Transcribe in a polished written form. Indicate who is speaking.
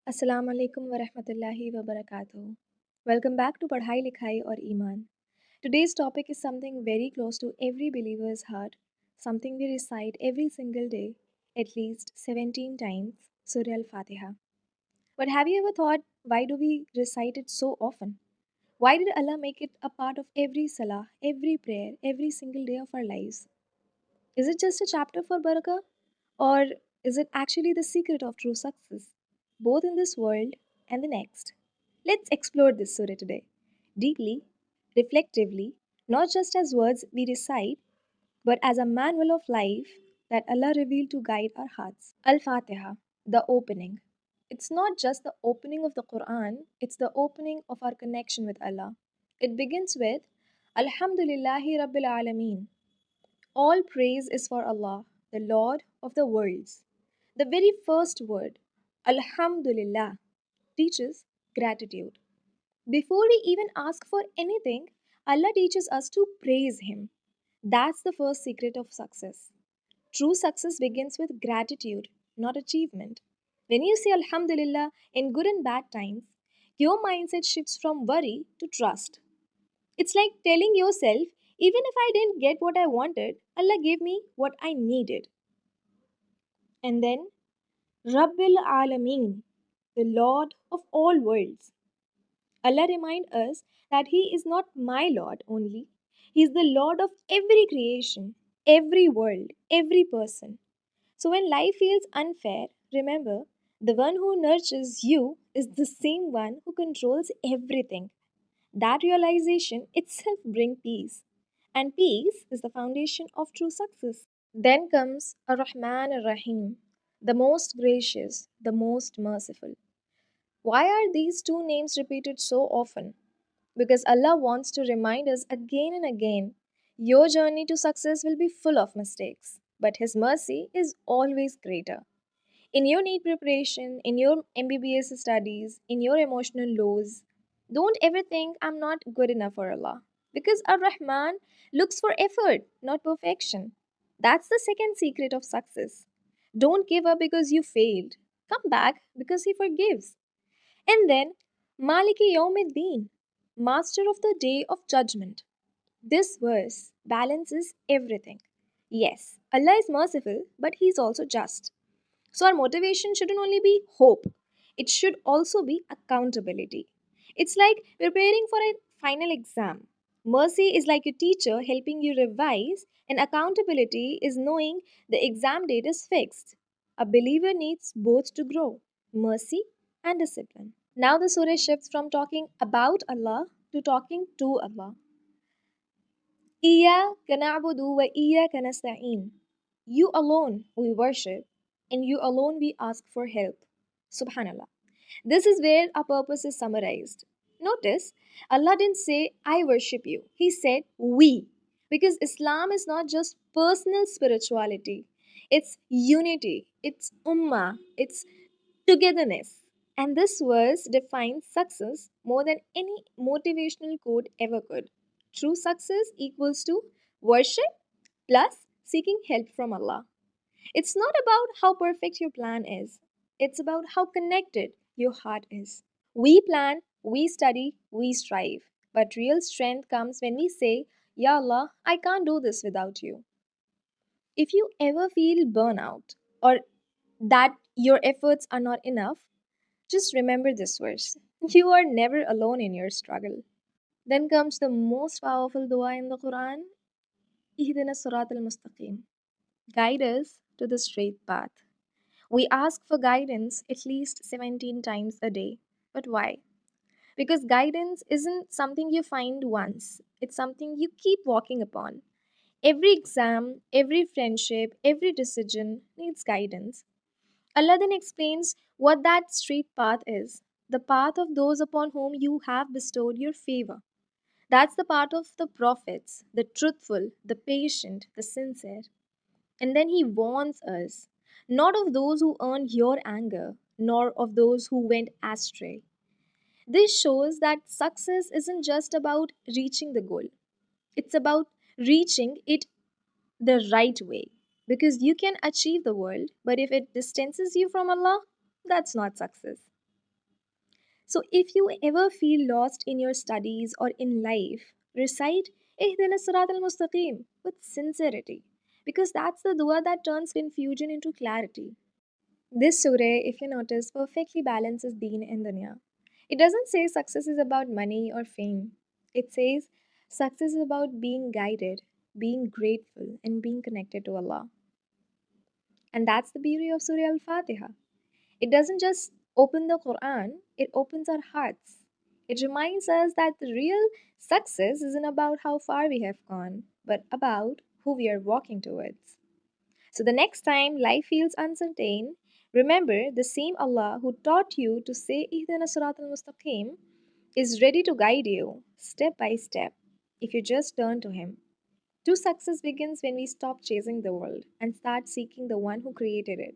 Speaker 1: Assalamu alaikum wa rahmatullahi wa barakatuh. Welcome back to Padhai Likhai or Imaan. Today's topic is something very close to every believer's heart, something we recite every single day, at least 17 times, Surah Al-Fatiha. But have you ever thought, why do we recite it so often? Why did Allah make it a part of every salah, every prayer, every single day of our lives? Is it just a chapter for barakah? Or is it actually the secret of true success, both in this world and the next? Let's explore this surah today, deeply, reflectively, not just as words we recite, but as a manual of life that Allah revealed to guide our hearts. Al Fatiha, the opening. It's not just the opening of the Quran, it's the opening of our connection with Allah. It begins with Alhamdulillahi Rabbil Alameen. All praise is for Allah, the Lord of the worlds. The very first word, Alhamdulillah, teaches gratitude. Before we even ask for anything, Allah teaches us to praise Him. That's the first secret of success. True success begins with gratitude, not achievement. When you say Alhamdulillah in good and bad times, your mindset shifts from worry to trust. It's like telling yourself, even if I didn't get what I wanted, Allah gave me what I needed. And then, Rabbil Alameen, the Lord of all worlds. Allah reminds us that He is not my Lord only, He is the Lord of every creation, every world, every person. So when life feels unfair, remember the one who nurtures you is the same one who controls everything. That realization itself brings peace. And peace is the foundation of true success. Then comes Ar-Rahman Ar-Rahim, the most gracious, the most merciful. Why are these two names repeated so often? Because Allah wants to remind us again and again your journey to success will be full of mistakes, but His mercy is always greater. In your need preparation, in your MBBS studies, in your emotional lows, don't ever think I'm not good enough for Allah. Because Ar Rahman looks for effort, not perfection. That's the second secret of success. Don't give up because you failed. Come back because He forgives. And then, Maliki Yawmiddin, Master of the Day of Judgment. This verse balances everything. Yes, Allah is merciful, but He is also just. So, our motivation shouldn't only be hope, it should also be accountability. It's like preparing for a final exam. Mercy is like a teacher helping you revise, and accountability is knowing the exam date is fixed. A believer needs both to grow mercy and discipline. Now, the surah shifts from talking about Allah to talking to Allah. إِيَّاكَ نَعْبُدُ وَإِيَّاكَ نَسْتَعِينُ. You alone we worship, and you alone we ask for help. Subhanallah. This is where our purpose is summarized. Notice, Allah didn't say, I worship you. He said, we. Because Islam is not just personal spirituality, it's unity, it's ummah, it's togetherness. And this verse defines success more than any motivational quote ever could. True success equals to worship plus seeking help from Allah. It's not about how perfect your plan is, it's about how connected your heart is. We plan, we study, we strive. But real strength comes when we say, Ya Allah, I can't do this without you. If you ever feel burnout or that your efforts are not enough, just remember this verse. You are never alone in your struggle. Then comes the most powerful dua in the Quran, Ihdinas-Siraatal-Mustaqeem. Guide us to the straight path. We ask for guidance at least 17 times a day. But why? Because guidance isn't something you find once, it's something you keep walking upon. Every exam, every friendship, every decision needs guidance. Allah then explains what that straight path is, the path of those upon whom you have bestowed your favor. That's the path of the prophets, the truthful, the patient, the sincere. And then he warns us not of those who earned your anger, nor of those who went astray. This shows that success isn't just about reaching the goal, it's about reaching it the right way. Because you can achieve the world, but if it distances you from Allah, that's not success. So if you ever feel lost in your studies or in life, recite Ihdinas-Siraatal-Mustaqeem with sincerity, because that's the dua that turns confusion into clarity. This surah, if you notice, perfectly balances deen and dunya. It doesn't say success is about money or fame. It says success is about being guided, being grateful, and being connected to Allah. And that's the beauty of Surah Al-Fatiha. It doesn't just open the Quran, it opens our hearts. It reminds us that the real success isn't about how far we have gone, but about who we are walking towards. So the next time life feels uncertain, remember the same Allah who taught you to say Ihdinas-Siraatal-Mustaqeem is ready to guide you step by step if you just turn to Him. True success begins when we stop chasing the world and start seeking the one who created it.